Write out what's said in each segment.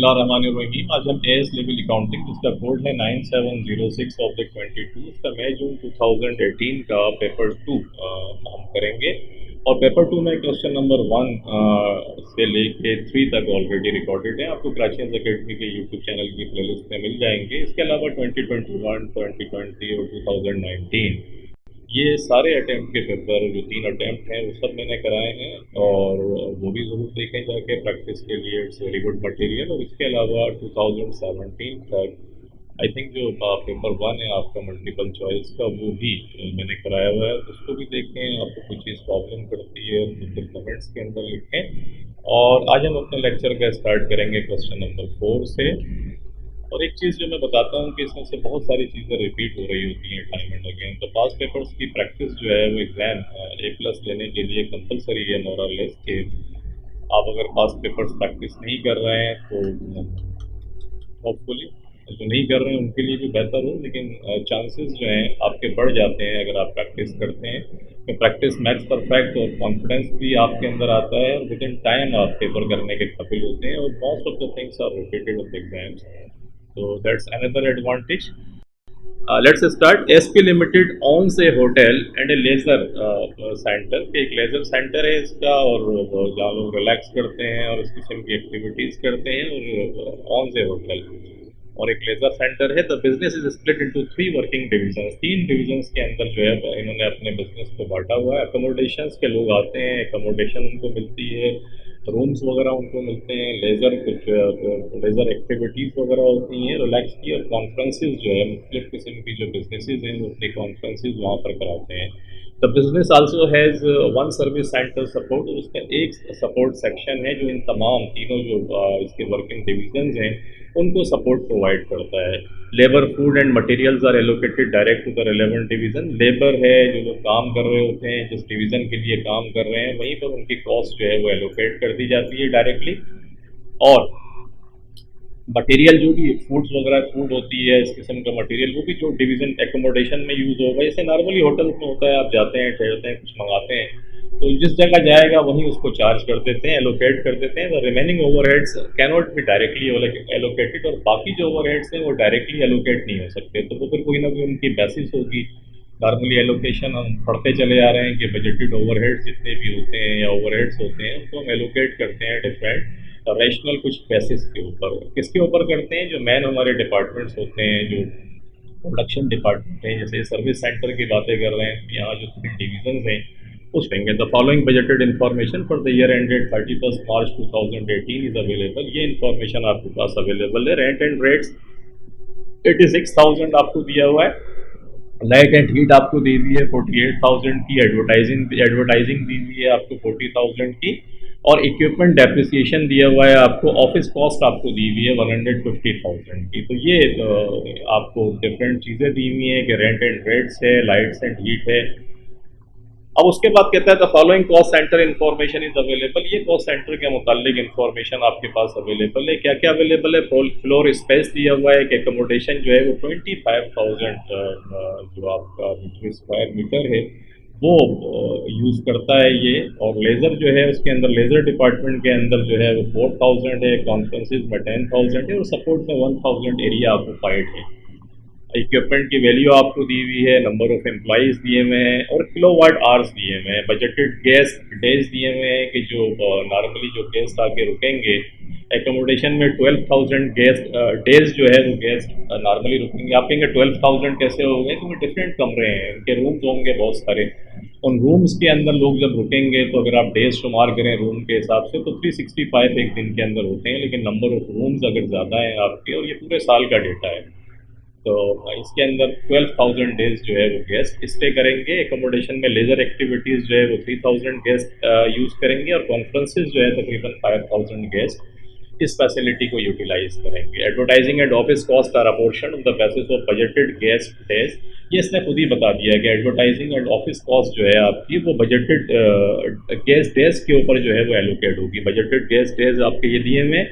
बिस्मिल्लाहिर्रहमानिर्रहीम। आज हम एएस लेवल अकाउंटिंग जिसका कोड है 9706/22 इसका मई जून 2018 का पेपर 2 हम करेंगे। और पेपर 2 में क्वेश्चन नंबर 1 से लेके 3 तक ऑलरेडी रिकॉर्डेड है, आपको क्राचियंस एकेडमी के यूट्यूब चैनल की प्लेलिस्ट में मिल जाएंगे। इसके अलावा 2021, 2020 और 2019 ये सारे अटैम्प्ट के पेपर जो 3 अटैम्प्ट हैं वो सब मैंने कराए हैं, और वो भी ज़रूर देखें जाके प्रैक्टिस के लिए। It's very good material. और इसके अलावा 2017 तक आई थिंक जो पेपर 1 है आपका मल्टीपल चॉइस का वो भी मैंने कराया हुआ है, तो उसको भी देखें। आपको कोई चीज़ प्रॉब्लम पड़ती है तो फिर कमेंट्स के अंदर लिखें। और आज हम अपने लेक्चर का स्टार्ट करेंगे क्वेश्चन नंबर 4 से। और एक चीज़ जो मैं बताता हूँ कि इसमें से बहुत सारी चीज़ें रिपीट हो रही होती हैं टाइम एंड अगेन। तो पास पेपर्स की प्रैक्टिस जो है वो एग्ज़ाम A+ लेने के लिए कंपलसरी है मोर और लेस के। आप अगर पास पेपर्स प्रैक्टिस नहीं कर रहे हैं तो होपफुली जो नहीं कर रहे हैं उनके लिए भी बेहतर हो, लेकिन चांसेस जो हैं आपके बढ़ जाते हैं अगर आप प्रैक्टिस करते हैं। तो प्रैक्टिस मैक्स परफेक्ट और कॉन्फिडेंस भी आपके अंदर आता है, और विद इन टाइम आप पेपर करने के काबिल होते हैं। और most of the things are repeated in the exams, so that's another advantage. Let's start. SP Limited owns a hotel and a leisure center। एक लेजर सेंटर है इसका, और जहाँ लोग रिलैक्स करते हैं और इस किस्म की एक्टिविटीज़ करते हैं, और ऑन्स ए होटल और एक लेजर सेंटर है। The business is split into 3 working divisions. 3 divisions के अंदर जो है इन्होंने अपने बिजनेस को बांटा हुआ है। अकोमोडेशंस के लोग आते हैं, अकोमोडेशन उनको मिलती है, रूम्स वगैरह उनको मिलते हैं, लेज़र कुछ लेज़र एक्टिविटीज़ वगैरह होती हैं, रिलैक्स की। और कॉन्फ्रेंसेस जो है मुख्तलिफ़ किस्म की जो बिजनेसेस हैं वो अपनी कॉन्फ्रेंसेस वहाँ पर कराते हैं। The business also has 1 service centre support. उसका एक सपोर्ट सेक्शन है जो इन तमाम तीनों जो इसके वर्किंग डिविजन्स हैं उनको सपोर्ट प्रोवाइड करता है। Labour, food and materials are allocated direct to the relevant division. Labour है, जो लोग काम कर रहे होते हैं, जिस डिवीज़न के लिए काम कर रहे हैं वहीं पर उनकी कॉस्ट जो है वो एलोकेट कर दी जाती है डायरेक्टली। और मटेरियल जो भी फूड्स वगैरह फूड होती है, इस किस्म का मटेरियल वो भी जो डिवीज़न एकोमोडेशन में यूज़ होगा। जैसे नॉर्मली होटल्स में होता है, आप जाते हैं, ठहरते हैं, कुछ मंगाते हैं, तो जिस जगह जाएगा वहीं उसको चार्ज कर देते हैं, एलोकेट कर देते हैं। The remaining overheads can not be directly allocated, और बाकी जो ओवरहेड्स हैं वो डायरेक्टली एलोकेट नहीं हो सकते। तो वो फिर कोई ना कोई उनकी बेसिस होगी। नॉर्मली एलोकेशन हम पढ़ते चले आ रहे हैं कि बजटेड ओवरहेड्स जितने भी होते हैं या ओवरहेड्स होते हैं उनको हम एलोकेट करते हैं डिफरेंट रैशनल कुछ बेसिस के ऊपर। किसके ऊपर करते हैं? जो मैन हमारे डिपार्टमेंट्स होते हैं, जो प्रोडक्शन डिपार्टमेंट है, जैसे सर्विस सेंटर की बातें कर रहे हैं, यहाँ जो 3 डिवीजन्स हैं उस देंगे। The following budgeted information for the year ended 31 March 2018 is available. ये इन्फॉर्मेशन आपके पास अवेलेबल है। रेंट एंड रेट्स 86,000 आपको दिया हुआ है। लाइट एंड हीट आपको दी हुई है 48,000 की। एडवर्टाइजिंग दी हुई है आपको 40,000 की। और इक्विपमेंट डेप्रिसिएशन दिया हुआ है आपको। ऑफिस कॉस्ट आपको दी हुई है 150,000 की। तो ये आपको डिफरेंट चीज़ें दी हुई हैं कि रेंट एंड रेट्स है, लाइट्स एंड हीट है। अब उसके बाद कहता है the following cost centre information is available. ये कॉस्ट सेंटर के मुतालिक इन्फॉर्मेशन आपके पास अवेलेबल है। क्या क्या अवेलेबल है? फ्लोर स्पेस दिया हुआ है कि एकोमोडेशन जो है वो 25,000 जो आपका स्क्वायर मीटर है वो यूज़ करता है ये। और लेज़र जो है उसके अंदर लेज़र डिपार्टमेंट के अंदर जो है वो 4,000 है, कॉन्फ्रेंसेज में 10,000 है, और सपोर्ट में 1,000 एरिया ऑक्यूपाइड है। इक्विपमेंट की वैल्यू आपको दी हुई है, नंबर ऑफ एम्प्लॉइज़ दिए हुए हैं, और किलोवाट आवर्स दिए हुए हैं। बजटेड गेस्ट डेज दिए हुए हैं कि जो नॉर्मली जो गेस्ट आके रुकेंगे एकोमोडेशन में 12,000 गेस्ट डेज जो है वो गेस्ट नॉर्मली रुकेंगे। आप कहेंगे 12,000 कैसे हो गए? क्योंकि डिफरेंट कमरे हैं, उनके रूम्स होंगे बहुत सारे। उन रूम्स के अंदर लोग जब रुकेंगे तो अगर आप डेज शुमार करें रूम के हिसाब से तो 365 एक दिन के अंदर होते हैं, लेकिन नंबर ऑफ रूम्स अगर ज़्यादा हैं आपके, और ये पूरे साल का डेटा है, तो इसके अंदर 12,000 डेज जो है वो गेस्ट स्टे करेंगे। एकोमोडेशन में लेज़र एक्टिविटीज़ जो है वो 3,000 गेस्ट यूज़ करेंगे, और कॉन्फ्रेंसेज जो है तकरीबन 5,000 गेस्ट इस फैसिलिटी को यूटिलाइज करेंगे। Advertising and office cost are apportion on the basis of budgeted guest days. ये इसने खुद ही बता दिया कि एडवर्टाइजिंग एंड ऑफिस कॉस्ट जो है आपकी वो बजटेड गेस्ट डेज के ऊपर जो है वो एलोकेट होगी। बजटेड गेस्ट डेज आपके ये दिए हुए हैं।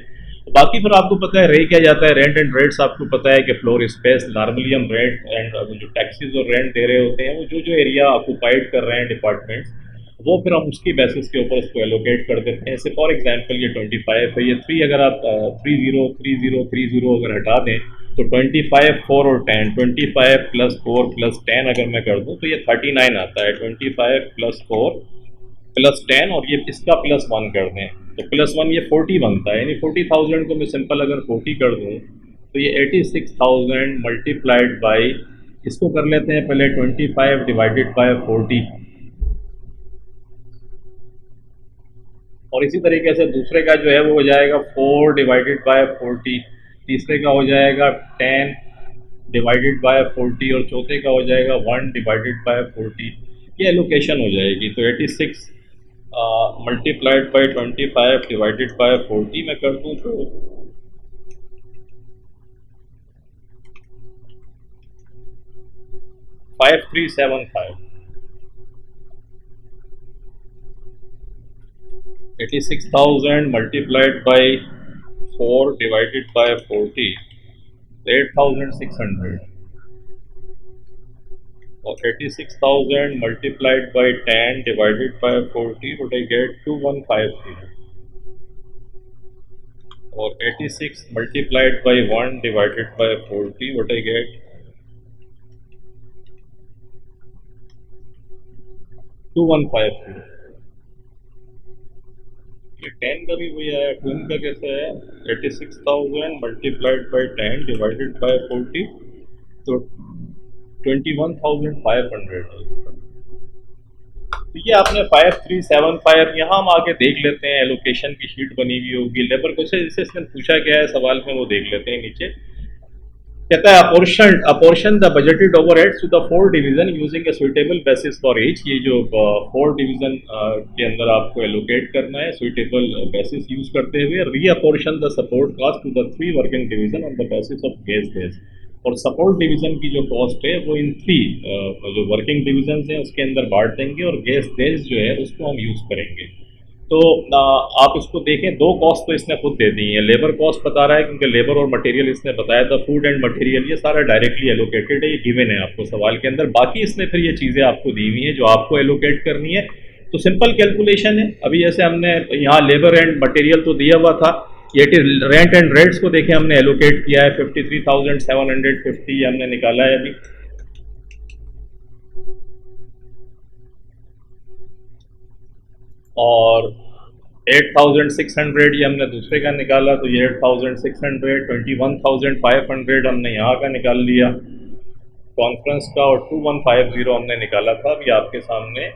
बाकी फिर आपको पता है रह क्या जाता है, रेंट एंड रेट्स आपको पता है कि फ्लोर स्पेस नॉर्मली हम रेंट एंड जो टैक्सीज और रेंट दे रहे होते हैं वो जो जो एरिया ऑक्यूपाइड कर रहे हैं डिपार्टमेंट्स वो फिर हम उसकी बेसिस के ऊपर उसको एलोकेट कर देते हैं। जैसे फॉर एग्जांपल ये 25 है, ये 3 अगर आप 30 अगर हटा दें तो 25 4 और 10, 25 प्लस 4 प्लस 10 अगर मैं कर दूं तो ये 39 आता है। 25 प्लस 4 प्लस 10 और ये इसका प्लस 1 कर दें तो प्लस 1 ये 40 बनता है। यानी 40,000 को मैं सिंपल अगर 40 कर दूं तो ये 86,000 मल्टीप्लाइड बाई, इसको कर लेते हैं पहले 25 डिवाइडेड बाय 40, और इसी तरीके से दूसरे का जो है वो हो जाएगा 4 डिवाइडेड बाय 40, तीसरे का हो जाएगा 10 डिवाइडेड बाय 40 और चौथे का हो जाएगा 1 डिवाइडेड बाय 40। ये एलोकेशन हो जाएगी। तो 86 मल्टीप्लाइड बाय 25 डिवाइडेड बाय 40 में कर दूँ तो 5375। 86,000 multiplied by 4 divided by 40, 8,600, or 86,000 multiplied by 10 divided by 40 would I get 2150, or 86 multiplied by 1 divided by 40 would I get 2150। ये 10 का भी वही आया, 2 का कैसे है 86,000 मल्टीप्लाइड बाई 10 डिवाइडेड बाई 40 तो 21,500 है। तो ये आपने 5375, यहाँ हम आके देख लेते हैं, एलोकेशन की शीट बनी हुई होगी, लेबर क्वेश्चन जिससे इसमें पूछा गया है सवाल में वो देख लेते हैं नीचे। कहता है apportion the budgeted overheads to the 4 division using a suitable basis for each. ये जो 4 डिवीजन के अंदर आपको एलोकेट करना है सुइटेबल बेसिस यूज करते हुए। Reapportion the support cost to the 3 working division on the basis of gas base. और सपोर्ट डिवीजन की जो कॉस्ट है वो इन 3 जो वर्किंग डिवीजन हैं उसके अंदर बांट देंगे और गैस बेस जो है उसको हम यूज करेंगे। तो आप इसको देखें, 2 कॉस्ट तो इसने खुद दे दी है। लेबर कॉस्ट बता रहा है क्योंकि लेबर और मटेरियल इसने बताया था, फूड एंड मटेरियल ये सारा डायरेक्टली एलोकेटेड है, ये गिवन है आपको सवाल के अंदर। बाकी इसने फिर ये चीज़ें आपको दी हुई हैं जो आपको एलोकेट करनी है। तो सिंपल कैलकुलेशन है। अभी जैसे हमने यहाँ लेबर एंड मटेरियल तो दिया हुआ था, ये रेंट एंड रेट्स को देखें हमने एलोकेट किया है 53,750 हमने निकाला है अभी। और 8,600 ये हमने दूसरे का निकाला, तो ये 8,600, 21,500 हमने यहाँ का निकाल लिया कॉन्फ्रेंस का, और 2150 हमने निकाला था अभी आपके सामने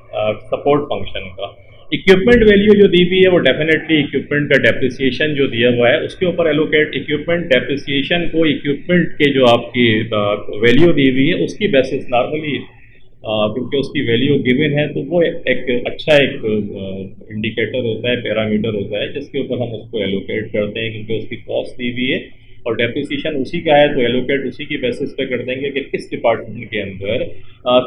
सपोर्ट फंक्शन का। इक्विपमेंट वैल्यू जो दी हुई है वो डेफिनेटली इक्विपमेंट का डेप्रिसिएशन जो दिया हुआ है उसके ऊपर एलोकेट, इक्विपमेंट डेप्रिसिएशन को इक्विपमेंट के जो आपकी वैल्यू दी हुई है उसकी बेसिस नॉर्मली क्योंकि उसकी वैल्यू गिवन है तो वो एक अच्छा एक इंडिकेटर होता है, पैरामीटर होता है जिसके ऊपर हम उसको एलोकेट करते हैं क्योंकि उसकी कॉस्ट दी हुई है और डेप्रिसिएशन उसी का है तो एलोकेट उसी की बेसिस पे कर देंगे कि किस डिपार्टमेंट के अंदर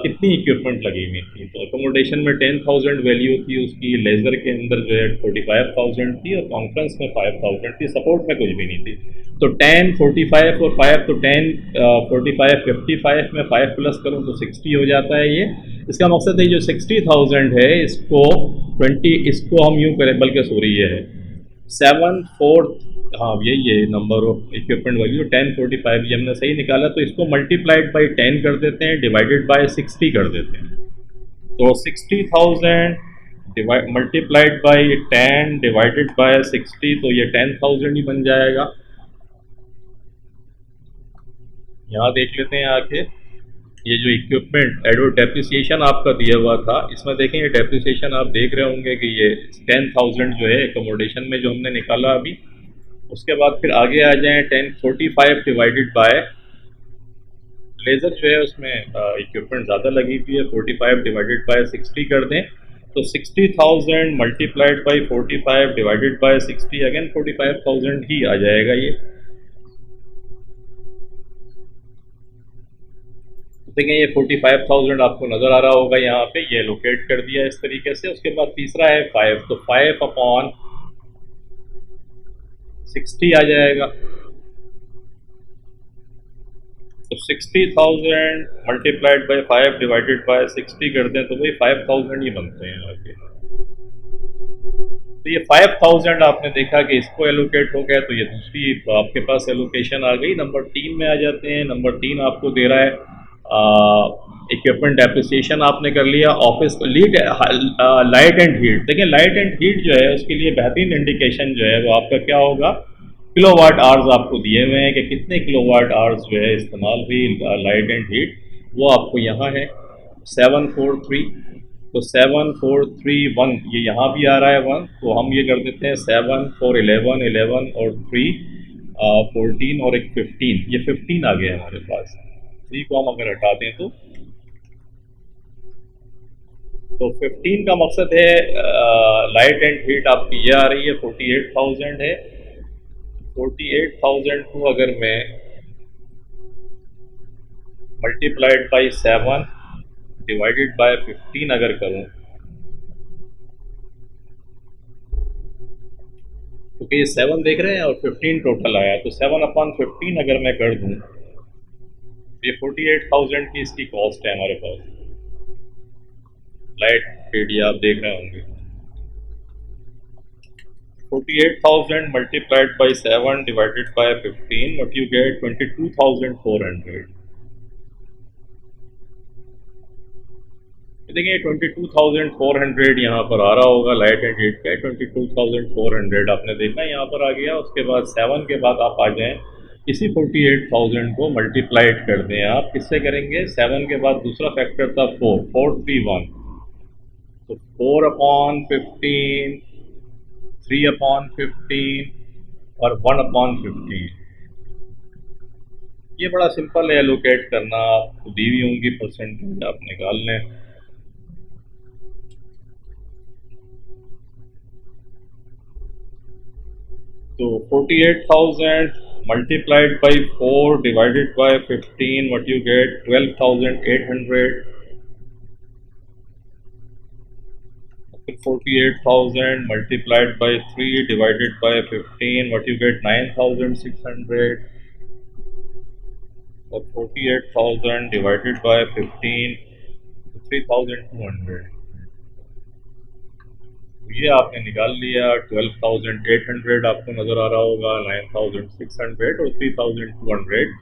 कितनी इक्विपमेंट लगी हुई थी। तो अकोमोडेशन में 10,000 वैल्यू थी उसकी, लेज़र के अंदर जो है 45,000 थी और कॉन्फ्रेंस में 5,000 थी, सपोर्ट में कुछ भी नहीं थी। तो 10, 45 और 5, तो 10, 45, 55 में 5 प्लस करूँ तो 60 हो जाता है। ये इसका मकसद है जो 60,000 है इसको 20, इसको हम यूँ करें, बल्कि सॉरी ये है 7, 4, हाँ यही है नंबर ऑफ इक्विपमेंट वैल्यू 1045 ये हमने सही निकाला। तो इसको मल्टीप्लाइड बाई 10 कर देते हैं, डिवाइडेड बाय 60 कर देते हैं। तो 60,000 मल्टीप्लाइड बाई 10 डिवाइडेड बाय 60, तो ये 10,000 ही बन जाएगा। यहाँ देख लेते हैं आके, ये जो इक्विपमेंट एडवर्ड डेप्रिसिएशन आपका दिया हुआ था इसमें देखें ये डेप्रिसिएशन आप देख रहे होंगे कि ये 10,000 जो है एकोमोडेशन में जो हमने निकाला अभी। उसके बाद फिर आगे आ जाएं 1045 डिवाइडेड बाय लेज़र जो है उसमें इक्विपमेंट ज़्यादा लगी हुई है, 45 डिवाइडेड बाय 60 कर दें तो 60,000 multiplied by 45 divided by 60 again 45,000 ही आ जाएगा ये। देखें ये 45,000 आपको नज़र आ रहा होगा यहाँ पे, ये लोकेट कर दिया इस तरीके से। उसके बाद तीसरा है 5, तो 5 अपॉन 60 आ जाएगा। तो 60,000 मल्टीप्लाइड बाई 5 डिवाइडेड बाय 60 कर दें तो वही 5,000 ही बनते हैं आगे। तो ये 5,000 आपने देखा कि इसको एलोकेट हो गया, तो ये दूसरी आपके पास एलोकेशन आ गई। नंबर 3 में आ जाते हैं। नंबर 3 आपको दे रहा है इक्विपमेंट डेप्रिसिएशन आपने कर लिया। Office lead light and heat, देखिए लाइट एंड हीट जो है उसके लिए बेहतरीन इंडिकेशन जो है वो आपका क्या होगा, किलोवाट आवर्स आपको दिए हुए हैं कि कितने किलोवाट आवर्स जो है इस्तेमाल हुई लाइट एंड हीट, वो आपको यहाँ है 743। तो 7431 ये यहाँ भी आ रहा है 1, तो हम ये कर देते हैं 7 4 11 11 और 3 14 और एक 15, ये 15 आ गया हमारे पास। 3 को हम अगर हटा दें तो 15 का मकसद है लाइट एंड हीट आपकी ये आ रही है 48,000 है। 48,000 को अगर मैं मल्टीप्लाइड बाई 7 डिवाइडेड बाय 15 अगर करूं, क्योंकि ये 7 देख रहे हैं और 15 टोटल आया, तो 7/15 अगर मैं कर दूं, ये 48,000 की इसकी कॉस्ट है हमारे पास। लाइट हीट ये आप देख रहे होंगे 48,000 multiplied by 7 divided by 15, what you get 22,400। देखिए 22,400 यहाँ पर आ रहा होगा लाइट एंड हीट का। 22,400 आपने देखा यहाँ पर आ गया। उसके बाद 7 के बाद आप आ जाएं, इसी 48,000 को मल्टीप्लाइड कर दें। आप किससे करेंगे, 7 के बाद दूसरा फैक्टर था 431, तो 4/15, 3/15 और 1/15। ये बड़ा सिंपल है एलोकेट करना, आपको दी हुई होंगी परसेंटेज, आप निकाल लें। तो 48,000 multiplied by 4 divided by 15, what you get 12,800. 48,000 multiplied by 3 divided by 15, what you get 9,600. और 48,000 divided by 15, 3,200। ये आपने निकाल लिया। 12,800 आपको नज़र आ रहा होगा, 9,600 और 3,200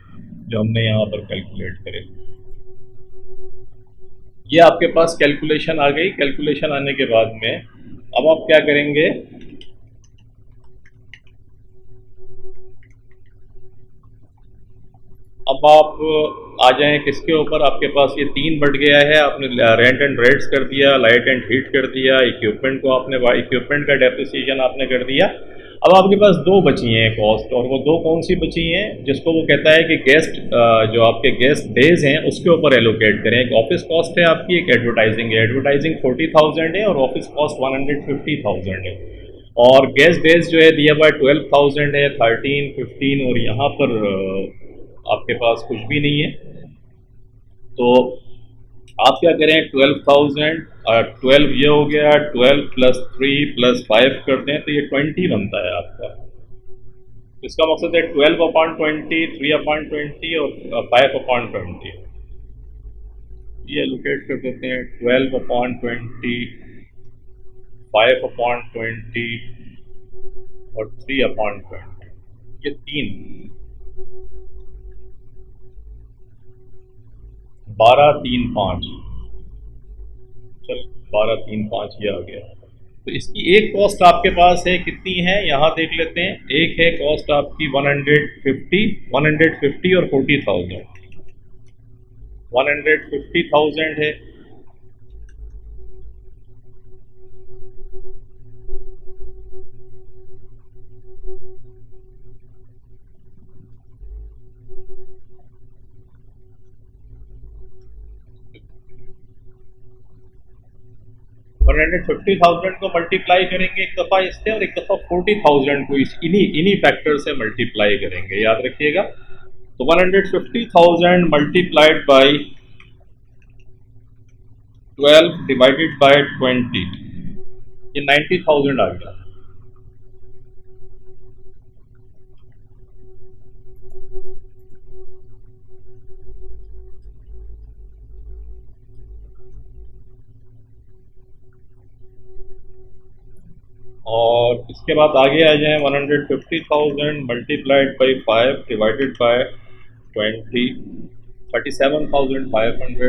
जो हमने यहाँ पर कैलकुलेट करे। ये आपके पास कैलकुलेशन आ गई। कैलकुलेशन आने के बाद में अब आप क्या करेंगे, अब आप आ जाएं किसके ऊपर, आपके पास ये 3 बढ़ गया है। आपने रेंट एंड रेट्स कर दिया, लाइट एंड हीट कर दिया, इक्विपमेंट को आपने इक्विपमेंट का डेप्रिसिएशन आपने कर दिया। अब आपके पास 2 बची हैं कॉस्ट, और वो 2 कौन सी बची हैं, जिसको वो कहता है कि गेस्ट जो आपके गेस्ट डेज हैं उसके ऊपर एलोकेट करें। एक ऑफिस कॉस्ट है आपकी, एक एडवर्टाइजिंग है। एडवर्टाइजिंग 40,000 है और ऑफिस कॉस्ट 150,000 है। और गेस्ट डेज जो है दिया हुआ 12,000 है, 13, 15 और यहाँ पर आपके पास कुछ भी नहीं है। तो आप क्या करें, 12,000 और 12 ये हो गया, 12 + 3 + 5 कर दें तो ये 20 बनता है आपका। इसका मकसद है 12/20, 3/20 और 5/20। ये एलोकेट कर देते हैं 12/20, 5/20 और 3/20। ये 3 12, 3, 5, चल 12, 3, 5 ये आ गया। तो इसकी एक कॉस्ट आपके पास है, कितनी है यहाँ देख लेते हैं। एक है कॉस्ट आपकी 150 और 40,000। 150,000 है, $150,000 को मल्टीप्लाई करेंगे एक दफ़ा इससे, और एक दफ़ा 40,000 को इन्हीं फैक्टर से मल्टीप्लाई करेंगे, याद रखिएगा। तो 150,000 मल्टीप्लाइड बाई 12 डिवाइडेड बाय 20, ये 90,000 आ गया। और इसके बाद आगे आ जाएं 150,000 मल्टीप्लाइड बाई 5 डिवाइडेड बाय 20, 37,500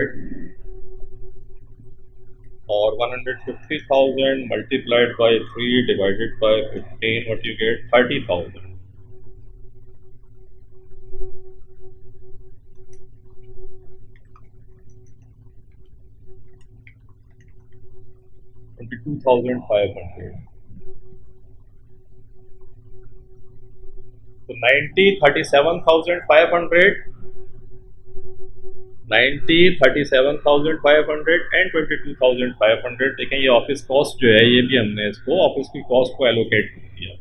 और 150,000 multiplied by 3 divided by 15, what you get 30,000. 22,500. तो 37,500 एंड 22,500. देखें ये ऑफिस कॉस्ट जो है ये भी हमने इसको ऑफिस की कॉस्ट को एलोकेट कर दिया.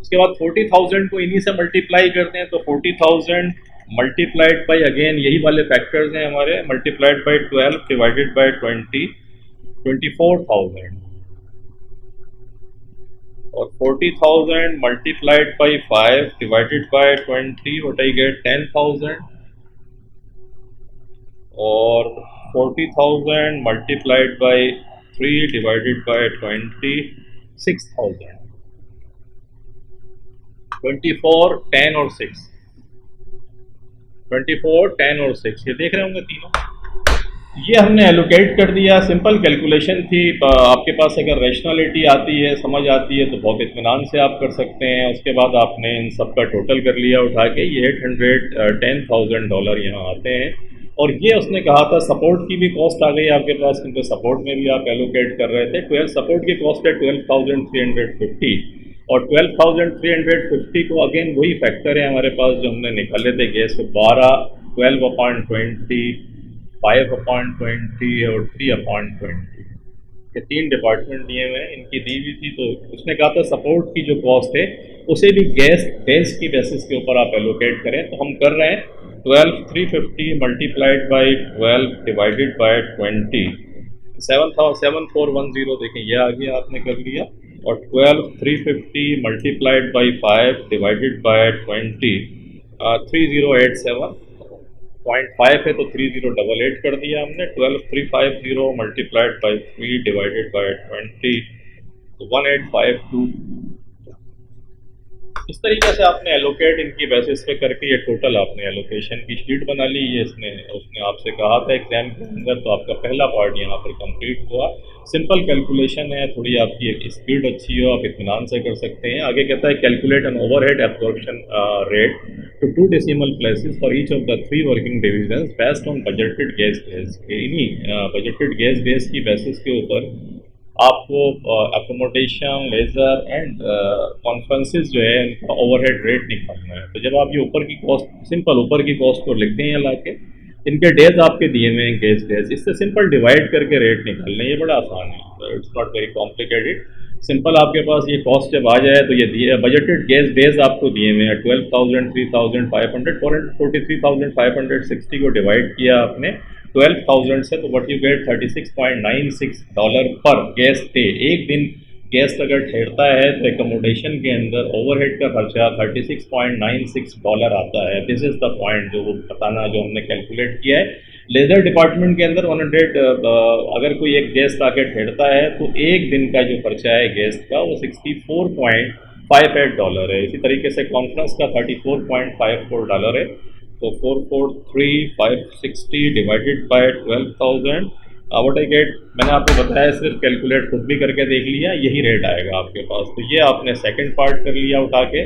उसके बाद 40,000 को इन्हीं से मल्टीप्लाई करते हैं. तो 40,000 मल्टीप्लाइड बाई अगेन यही वाले फैक्टर्स हैं हमारे, मल्टीप्लाइड बाई 12 डिवाइडेड बाई 20, 24,000 और 40,000 multiplied by 5 divided by 20, what I get 10,000 और 40,000 मल्टीप्लाइड बाई 3 डिवाइडेड बाई 20, 6,000. 24, 10 और 6, 24, 10 और 6 ये देख रहे होंगे तीनों. ये हमने एलोकेट कर दिया. सिंपल कैलकुलेशन थी. आपके पास अगर रैशनैलिटी आती है, समझ आती है तो बहुत इत्मीनान से आप कर सकते हैं. उसके बाद आपने इन सब का टोटल कर लिया उठा के. ये $810,000 यहाँ आते हैं. और ये उसने कहा था सपोर्ट की भी कॉस्ट आ गई आपके पास, क्योंकि सपोर्ट में भी आप एलोकेट कर रहे थे. 12 सपोर्ट की कॉस्ट है 12,350 और 12,350 को अगेन वही फैक्टर है हमारे पास जो हमने निकाले थे गैस को 12, 12/20, 5/20 और 3/20. ये तीन डिपार्टमेंट दिए हुए हैं, इनकी दी हुई थी. तो उसने कहा था सपोर्ट की जो कॉस्ट है उसे भी गैस बेस की बेसिस के ऊपर आप एलोकेट करें. तो हम कर रहे हैं 12,350 मल्टीप्लाइड बाई 12 डिवाइडेड बाई 20, 7,7410. देखें ये आगे आपने कर लिया. और 12,350 मल्टीप्लाइड बाई 5 डिवाइडेड बाई 20, 3087.5 है तो 3088 कर दिया हमने. 12,350 मल्टीप्लाइड बाई 3 डिवाइडेड बाई 20, तो 1852. इस तरीके से आपने एलोकेट इनकी बेसिस पे करके ये टोटल आपने एलोकेशन की शीट बना ली. ये उसने आपसे कहा था एग्जाम के अंदर. तो आपका पहला पार्ट यहाँ पर कंप्लीट हुआ. सिंपल कैलकुलेशन है, थोड़ी आपकी एक स्पीड अच्छी हो आप इत्मीनान से कर सकते हैं. आगे कहता है calculate an overhead absorption rate to 2 decimal places for each of the 3 working divisions based on budgeted gas base. इन्हीं बजटेड गैस बेस की बेसिस के ऊपर आपको अकोमोडेशन, लेजर एंड कॉन्फ्रेंसेस जो है इनका ओवरहेड रेट निकालना है. तो जब आप ये ऊपर की कॉस्ट, सिंपल ऊपर की कॉस्ट को लिखते हैं ला के, इनके डेज आपके दिए हुए हैं गैस डेज, इससे सिंपल डिवाइड करके रेट निकालने. ये बड़ा आसान है, it's not very complicated. Simple आपके पास ये कॉस्ट जब आ जाए तो ये दिए बजटेड गैस डेज आपको दिए हुए हैं 12,000, 3,500, 443,560 को डिवाइड किया आपने 12,000 से. तो व्हाट यू गेट $36.96 पर गैस डे. एक दिन गैस अगर ठहरता है तो एकोमोडेशन के अंदर ओवरहेड का खर्चा $36.96 आता है. दिस इज़ द पॉइंट जो बताना जो हमने कैलकुलेट किया है. लेज़र डिपार्टमेंट के अंदर 100 अगर कोई एक गेस्ट आके ठहरता है तो एक दिन का जो खर्चा है गेस्ट का वो $64.58 है. इसी तरीके से कॉन्फ्रेंस का $34.54 है. तो 443,560 divided by 12,000, what I get. मैंने आपको बताया सिर्फ कैलकुलेट खुद भी करके देख लिया, यही रेट आएगा आपके पास. तो ये आपने सेकंड पार्ट कर लिया उठा के.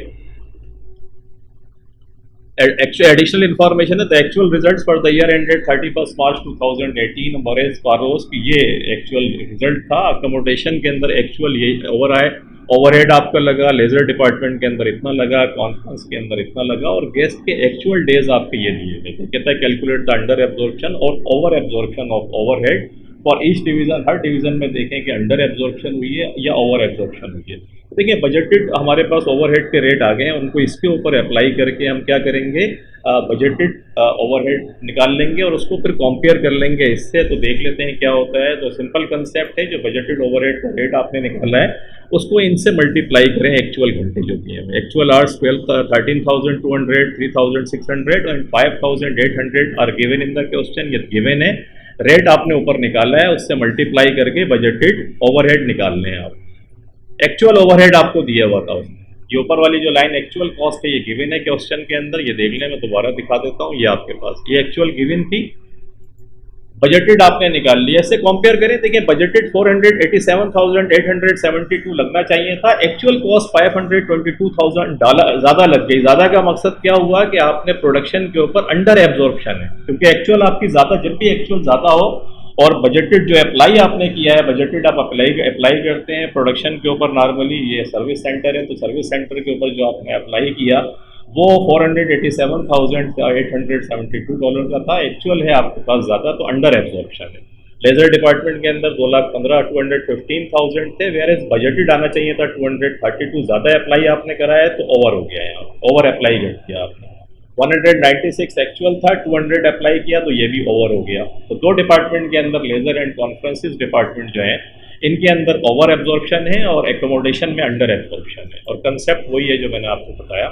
एडिशनल इन्फॉर्मेशन है. The actual results for the year ended 31 मार्च 2018 मॉरेज फारोस की ये एक्चुअल रिजल्ट था. अकोमोडेशन के अंदर एक्चुअल ये ओवरहेड आपका लगा, लेजर डिपार्टमेंट के अंदर इतना लगा, कॉन्फ्रेंस के अंदर इतना लगा और गेस्ट के एक्चुअल डेज आपके ये दिए गए. कहता है कैलकुलेट द अंडर एब्जॉर्प्शन और over absorption of overhead for each division. Her division में देखें कि अंडर एब्जॉर्प्शन हुई है या ओवर एब्जॉर्प्शन हुई है. देखिए बजटेड हमारे पास ओवरहेड के रेट आ गए हैं, उनको इसके ऊपर अप्लाई करके हम क्या करेंगे, बजटेड ओवरहेड निकाल लेंगे और उसको फिर कंपेयर कर लेंगे इससे. तो देख लेते हैं क्या होता है. तो सिंपल कंसेप्ट है, जो बजटेड ओवरहेड का रेट आपने निकाला है उसको इनसे मल्टीप्लाई करें एक्चुअल घंटे जो दिए हैं. Actual hours 13,200, 3,600 and 5,800 are given in the question. ये गिवन है. रेट आपने ऊपर निकाला है, उससे मल्टीप्लाई करके बजटेड ओवरहेड निकालने हैं आप. एक्चुअल ओवरहेड आपको दिया हुआ था उसमें। ये ऊपर वाली जो लाइन एक्चुअल कॉस्ट है ये गिवन है क्वेश्चन के अंदर, ये देख लें, मैं दोबारा दिखा देता हूँ। ये आपके पास ये एक्चुअल गिवन थी, बजटेड आपने निकाल लिया। ऐसे कंपेयर करें, देखिए बजटेड 487,872 लगना चाहिए था, एक्चुअल कॉस्ट 522,000 डॉलर ज़्यादा लग गई। ज़्यादा का मकसद क्या हुआ कि आपने प्रोडक्शन के ऊपर अंडर एब्जॉर्प्शन है, क्योंकि एक्चुअल आपकी ज़्यादा, जब भी एक्चुअल ज़्यादा हो और बजटेड जो अप्लाई आपने किया है, बजटेड आप अप्लाई करते हैं प्रोडक्शन के ऊपर। नॉर्मली ये सर्विस सेंटर है, तो सर्विस सेंटर के ऊपर जो आपने अप्लाई किया वो $487,872 का था, एक्चुअल है आपके पास ज़्यादा, तो अंडर एब्जॉर्प्शन है। लेजर डिपार्टमेंट के अंदर 2,15,215,000 थे, वेयर एज बजटेड आना चाहिए था 232, ज़्यादा अप्लाई आपने कराया तो ओवर हो गया है, ओवर अप्लाई कर दिया आपने। 196 एक्चुअल था, 200 अप्लाई किया तो ये भी ओवर हो गया। तो दो डिपार्टमेंट के अंदर, लेजर एंड कॉन्फ्रेंसिस डिपार्टमेंट जो है, इनके अंदर ओवर एब्जॉर्प्शन है और एकोमोडेशन में अंडर एब्जॉर्प्शन है। और कंसेप्ट वही है जो मैंने आपको बताया।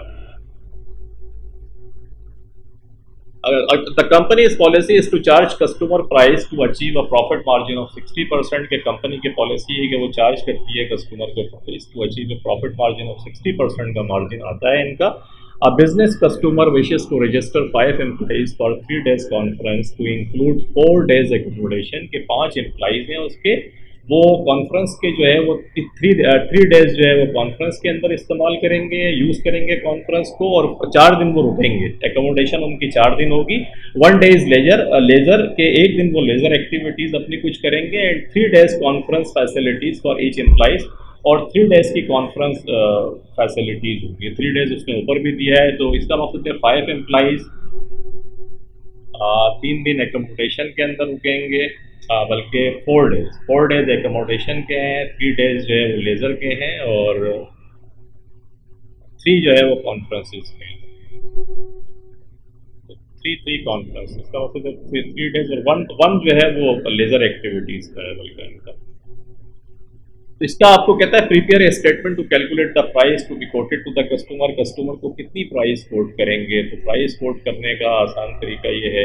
The company's policy is to charge customer price to achieve a profit margin of 60%। के कंपनी की पॉलिसी है कि वो चार्ज करती है कस्टमर को price to achieve a profit margin of 60% का मार्जिन आता है इनका। A business customer wishes to register 5 employees for 3 days conference to include 4 days accommodation। के 5 एम्प्लॉइज हैं उसके, वो कॉन्फ्रेंस के जो है वो 3 डेज जो है वो कॉन्फ्रेंस के अंदर इस्तेमाल करेंगे, यूज़ करेंगे कॉन्फ्रेंस को, और 4 दिन वो रुकेंगे। एकोमोडेशन उनकी 4 दिन होगी। 1 डे इज लेजर के 1 दिन वो लेजर एक्टिविटीज़ अपनी कुछ करेंगे, and 3 days conference facilities for each employees, और 3 डेज की कॉन्फ्रेंस फैसिलिटीज़ होंगी। 3 डेज उसने ऊपर भी दिया है, तो इसका मतलब है 5 एम्प्लॉइज 3 दिन एकोमोडेशन के अंदर रुकेंगे, बल्कि 4 डेज एकोमोडेशन के हैं, 3 डेज जो है वो लेज़र के हैं, और 3 जो है वो कॉन्फ्रेंसेस के हैं। तो 3 कॉन्फ्रेंस, इसका मतलब 3 डेज और 1 जो है वो लेज़र एक्टिविटीज़ का है बल्कि इनका। तो इसका आपको कहता है prepare a statement to calculate the price to be quoted to the customer. Customer को कितनी प्राइस कोट करेंगे, तो प्राइस कोट करने का आसान तरीका ये है,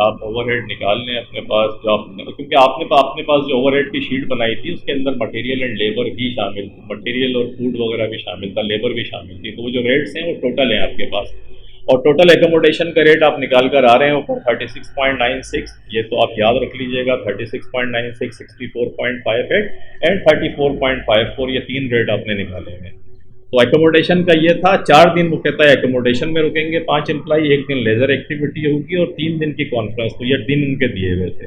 आप ओवरहेड निकाल लें अपने पास, जो आपने, क्योंकि आपने पास जो ओवरहेड की शीट बनाई थी उसके अंदर मटेरियल एंड लेबर भी शामिल, मटेरियल और फूड वगैरह भी शामिल था, लेबर भी शामिल थी। तो वो जो रेट्स हैं वो टोटल हैं आपके पास, और टोटल एकोमोडेशन का रेट आप निकाल कर आ रहे हैं ऊपर 36.96। ये तो आप याद रख लीजिएगा, 36.96, 64.58 एंड 34.54, ये 3 रेट आपने निकाले हैं। तो एकोमोडेशन का ये था, 4 दिन वो कहता है एकोमोडेशन में रुकेंगे 5 एम्प्लॉई, 1 दिन लेजर एक्टिविटी होगी और 3 दिन की कॉन्फ्रेंस, तो ये दिन उनके दिए हुए थे।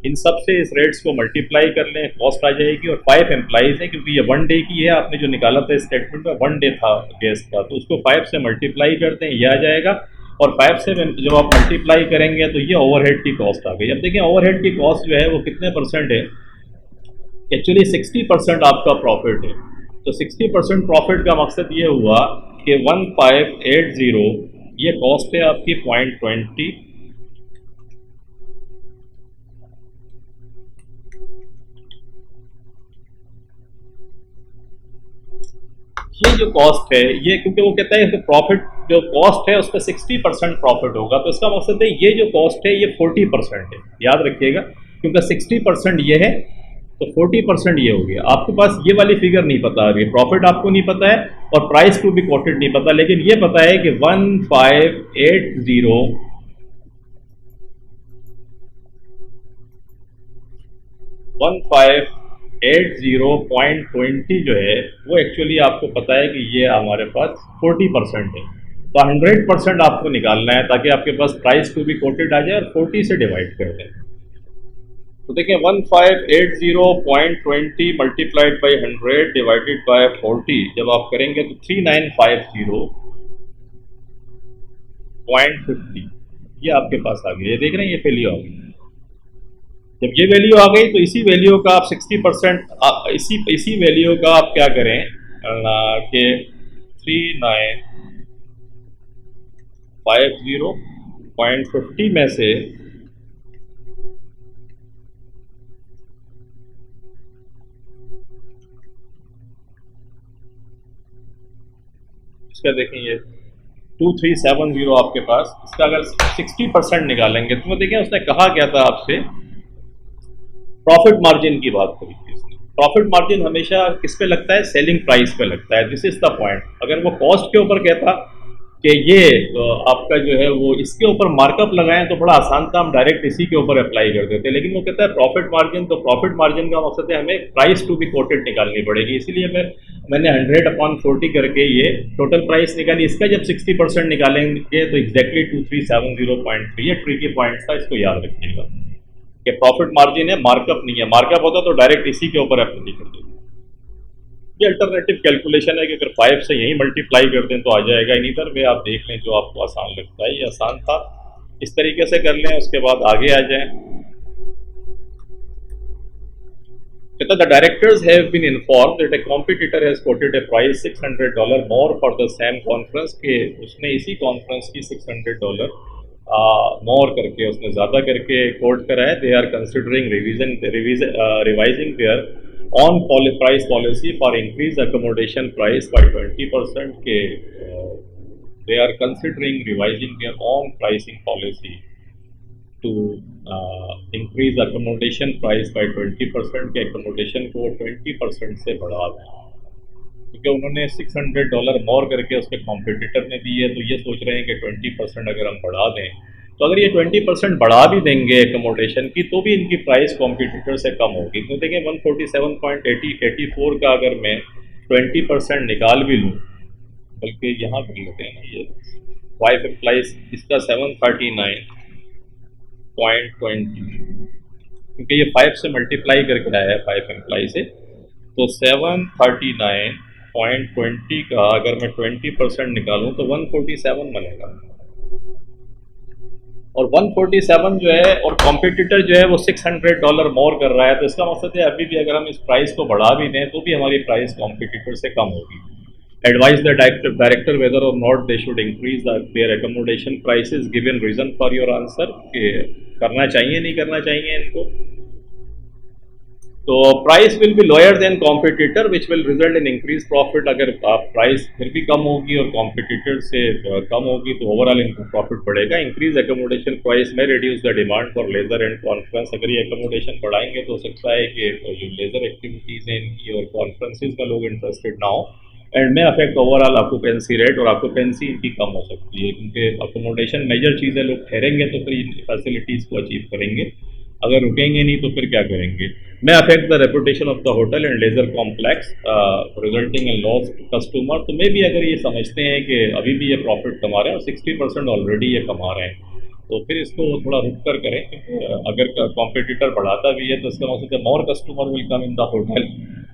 इन सब से इस रेट्स को मल्टीप्लाई कर लें, कॉस्ट आ जाएगी, और 5 एम्प्लॉइज़ हैं, क्योंकि ये 1 डे की है, आपने जो निकाला था स्टेटमेंट में 1 डे था गेस्ट का, तो उसको 5 से मल्टीप्लाई करते हैं, ये आ जाएगा। और 5 से जब आप मल्टीप्लाई करेंगे तो ये ओवरहेड की कॉस्ट आ गई। अब देखिए ओवरहेड की कॉस्ट जो है वो कितने परसेंट है, एक्चुअली 60% आपका प्रॉफिट है। तो 60% प्रॉफिट का मकसद ये हुआ कि 1580 ये कॉस्ट है आपकी 0.20, ये जो कॉस्ट है ये, क्योंकि वो कहता है कि प्रॉफिट जो कॉस्ट है उसका 60% प्रॉफिट होगा, तो इसका मकसद है ये जो कॉस्ट है ये 40% है, याद रखिएगा, क्योंकि 60% ये है तो 40% ये हो गया। आपके पास ये वाली फिगर नहीं पता, अभी प्रॉफिट आपको नहीं पता है और प्राइस टू बी कोटेड नहीं पता, लेकिन ये पता है कि 1580.20 जो है वो एक्चुअली आपको पता है कि ये हमारे पास 40% है, तो 100% आपको निकालना है ताकि आपके पास प्राइस टू बी कोटेड आ जाए और 40 से डिवाइड कर दें। तो देखिए 1580.20 मल्टीप्लाइड बाई 100 डिवाइडेड बाय 40 जब आप करेंगे तो 3950.50 ये आपके पास आ गई, ये देख रहे हैं ये वैल्यू आ गई। जब ये वैल्यू आ गई तो इसी वैल्यू का आप 60% इसी वैल्यू का आप क्या करें कि 3950.50 में से इसका देखें ये 2370 आपके पास, इसका अगर 60% निकालेंगे तो देखें उसने कहा क्या था आपसे, प्रॉफिट मार्जिन की बात करी थी इसने, प्रॉफिट मार्जिन हमेशा किस पे लगता है, सेलिंग प्राइस पे लगता है। This is the point. अगर वो कॉस्ट के ऊपर कहता कि ये आपका जो है वो इसके ऊपर मार्कअप लगाएं तो बड़ा आसान था, हम डायरेक्ट इसी के ऊपर अप्लाई कर देते, लेकिन वो कहता है प्रॉफिट मार्जिन। तो प्रॉफिट मार्जिन का मकसद है हमें प्राइस टू बी कोटेड निकालनी पड़ेगी, इसीलिए मैंने 100/40 करके ये टोटल प्राइस निकाली। इसका जब 60% निकालेंगे तो एग्जैक्टली 2370.3 ये ट्रिकी पॉइंट था, इसको याद रखिएगा कि प्रॉफिट मार्जिन है, मार्कअप नहीं है। मार्कअप होता तो डायरेक्ट इसी के ऊपर अप्लाई कर देते। ये अल्टरनेटिव कैलकुलेशन है कि अगर 5 से यही मल्टीप्लाई कर दें तो आ जाएगा। इधर में आप देख लें जो आपको आसान लगता है। ये आसान था, इस तरीके से कर लें, उसके बाद आगे आ जाएं। कहता the directors have been informed that a competitor has quoted a price $600 more for the same conference, के उसने इसी कॉन्फ्रेंस की $600 मोर करके, उसने ज़्यादा करके कोट करा है। They are considering revising their on price policy for increase accommodation price by 20%, के they are considering revising their own pricing policy to increase accommodation price by 20%, के accommodation को 20% से बढ़ा दें, क्योंकि उन्होंने $600 मोर करके उसके कॉम्पिटिटर ने दी है। तो ये सोच रहे हैं कि 20% अगर हम बढ़ा दें, तो अगर ये 20% बढ़ा भी देंगे एकोमोडेशन की तो भी इनकी प्राइस कॉम्पिटिटर से कम होगी। तो देखिए 147.84 का अगर मैं 20% निकाल भी लूँ, बल्कि यहाँ कर लेते हैं ना, ये 5 एम्प्लाइज, इसका 739.20, क्योंकि ये 5 से मल्टीप्लाई करके आया है 5 एम्प्लाई से, तो 739.20 का अगर मैं 20% निकालूँ तो 147 बनेगा। और 147 जो है और कॉम्पिटिटर जो है वो $600 मोर कर रहा है, तो इसका मकसद है अभी भी अगर हम इस प्राइस को बढ़ा भी दें तो भी हमारी प्राइस कॉम्पिटिटर से कम होगी। Advise the director whether or not they should increase their accommodation prices, given reason for your answer, कि करना चाहिए नहीं करना चाहिए इनको। तो price will be lower than competitor which will result in increase profit. अगर प्राइस फिर भी कम होगी और कॉम्पिटिटर से कम होगी तो ओवरऑल इनका प्रॉफिट बढ़ेगा। Increase accommodation price may reduce the demand for leisure and conference. अगर ये एकोमोडेशन बढ़ाएंगे तो हो सकता है कि जो लेजर एक्टिविटीज़ हैं इनकी और कॉन्फ्रेंसिस का लोग इंटरेस्टेड ना हो, एंड में अफेक्ट ओवरऑल ऑक्यूपेंसी रेट, और ऑक्यूपेंसी इनकी कम हो सकती है, क्योंकि अकोमोडेशन मेजर चीज़ है। लोग ठहरेंगे तो फिर इन फैसिलिटीज़ को अचीव करेंगे, अगर रुकेंगे नहीं तो फिर क्या करेंगे। may affect the reputation of the hotel and leisure complex, resulting in lost customer। तो मे भी अगर ये समझते हैं कि अभी भी ये प्रॉफिट कमा रहे हैं और 60% ऑलरेडी ये कमा रहे हैं, तो फिर इसको थोड़ा रुक कर करें। अगर कॉम्पिटिटर बढ़ाता भी है तो इसका मतलब मोर customer will come in the hotel,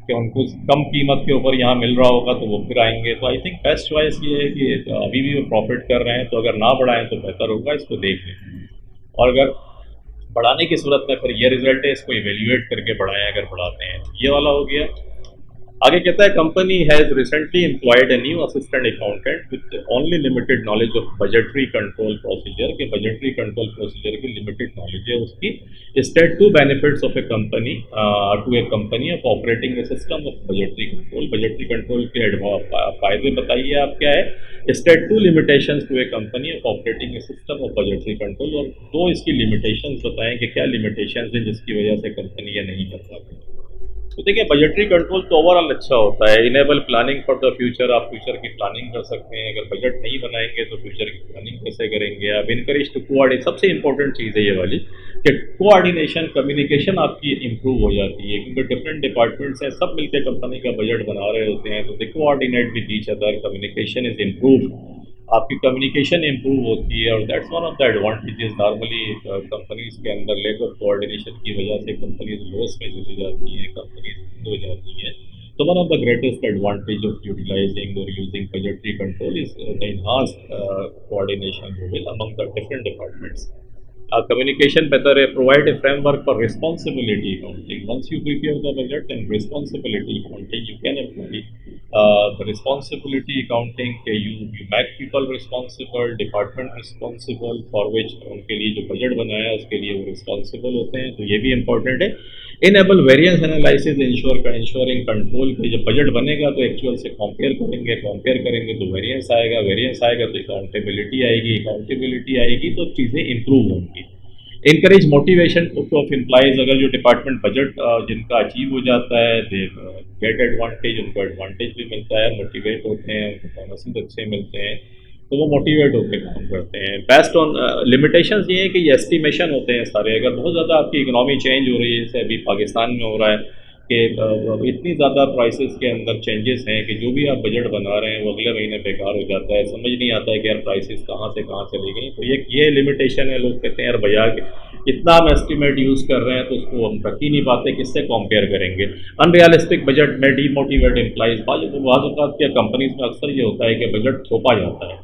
कि उनको कम कीमत के ऊपर यहाँ मिल रहा होगा तो वो फिर आएंगे। तो आई थिंक बेस्ट चॉइस ये है कि अभी भी वो प्रॉफिट कर रहे हैं, तो अगर ना बढ़ाएं तो बेहतर होगा, इसको देख लें। और अगर बढ़ाने की सूरत में फिर ये रिजल्ट है, इसको इवेल्युएट करके बढ़ाएं अगर बढ़ाते हैं। ये वाला हो गया। आगे कहता है company has recently employed a new assistant accountant with only limited knowledge of budgetary control procedure, के बजटरी कंट्रोल प्रोसीजर की लिमिटेड नॉलेज है उसकी। State two benefits of a company to a company of operating a system of budgetary control. Budgetary control के फायदे बताइए आप क्या है। State two limitations to a company of operating a system of budgetary control, और दो इसकी limitations बताएं कि क्या लिमिटेशंस हैं जिसकी वजह से कंपनी ये नहीं कर पाती। तो देखिए बजटरी कंट्रोल तो ओवरऑल अच्छा होता है। Enable planning for the future, आप फ्यूचर की प्लानिंग कर सकते हैं। अगर बजट नहीं बनाएंगे तो फ्यूचर की प्लानिंग कैसे करेंगे आप। इनकरेज टू कोऑर्डिनेट, सबसे इंपॉर्टेंट चीज़ है ये वाली कि कोऑर्डिनेशन, कम्युनिकेशन आपकी इंप्रूव हो जाती है, क्योंकि डिफरेंट डिपार्टमेंट्स हैं, सब मिलकर कंपनी का बजट बना रहे होते हैं, तो they coordinate with each other, communication is improve, आपकी कम्युनिकेशन इंप्रूव होती है। और that's one of the advantages. Normally companies के अंदर लैक ऑफ कोऑर्डिनेशन की वजह से कंपनीज लॉस में चली जाती हैं, कंपनीज बंद हो जाती हैं। तो one of the greatest advantage of utilising और using budgetary control is the enhanced coordination among the different departments. Communication better, provide a framework for responsibility accounting. Once you prepare the budget and responsibility accounting, you can apply the responsibility accounting. You make people responsible, department responsible, for which उनके लिए जो budget बनाया है उसके लिए वो responsible होते हैं। तो ये भी इम्पोर्टेंट है। Enable variance analysis ensuring control के जब बजट बनेगा तो एक्चुअल से कंपेयर करेंगे तो वेरिएंस आएगा तो अकाउंटेबिलिटी आएगी तो चीज़ें इंप्रूव होंगी। encourage motivation of employees। अगर जो डिपार्टमेंट बजट जिनका अचीव हो जाता है दे गेट एडवांटेज, उनको एडवांटेज भी मिलता है, मोटिवेट होते हैं, उनको बोनसेस अच्छे मिलते हैं, तो वो मोटिवेट होकर काम करते हैं। बेस्ट ऑन लिमिटेशंस ये है कि ये एस्टिमेशन होते हैं सारे। अगर बहुत ज़्यादा आपकी इकोनॉमी चेंज हो रही है, जैसे अभी पाकिस्तान में हो रहा है कि इतनी ज़्यादा प्राइसेस के अंदर चेंजेस हैं कि जो भी आप बजट बना रहे हैं वो अगले महीने बेकार हो जाता है, समझ नहीं आता है कि यार प्राइसेस कहाँ से कहाँ चली गई। तो ये लिमिटेशन है। लोग कहते हैं यार भैया इतना हम एस्टिमेट यूज़ कर रहे हैं तो उसको हम रख ही नहीं पाते, किससे कंपेयर करेंगे। अनरियलिस्टिक बजट में डीमोटिवेट एम्प्लॉइज, बाज़ क्या कंपनीज में अक्सर ये होता है कि बजट थोपा जाता है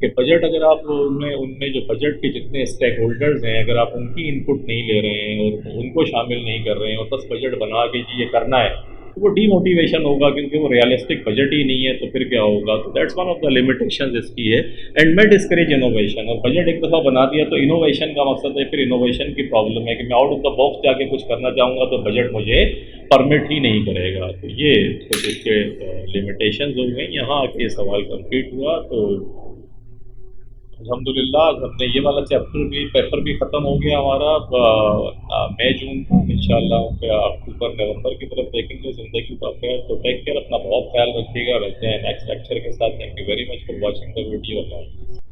कि बजट अगर आप उनमें उनमें जो बजट के जितने स्टेक होल्डर्स हैं, अगर आप उनकी इनपुट नहीं ले रहे हैं और उनको शामिल नहीं कर रहे हैं और बस बजट बना के जी ये करना है, तो वो डीमोटिवेशन होगा क्योंकि वो रियलिस्टिक बजट ही नहीं है। तो फिर क्या होगा? तो that's one of the limitations इसकी है। एंड मैं डिस्करेज इनोवेशन। और बजट एक दफ़ा बना दिया तो इनोवेशन का मकसद है, फिर इनोवेशन की प्रॉब्लम है कि मैं आउट ऑफ द बॉक्स जाके कुछ करना चाहूँगा तो बजट मुझे परमिट ही नहीं करेगा। तो ये कुछ इसके लिमिटेशंस हो गई। यहाँ आके सवाल कंप्लीट हुआ तो अल्हम्दुलिल्लाह आज हमने ये वाला पेपर भी ख़त्म हो गया हमारा। मई जून को इंशाल्लाह अक्टूबर नवंबर की तरफ देखेंगे ज़िंदगी का खैर। तो टेक केयर, अपना बहुत ख्याल रखिएगा। रहते हैं नेक्स्ट लेक्चर के साथ। Thank you very much for watching the video.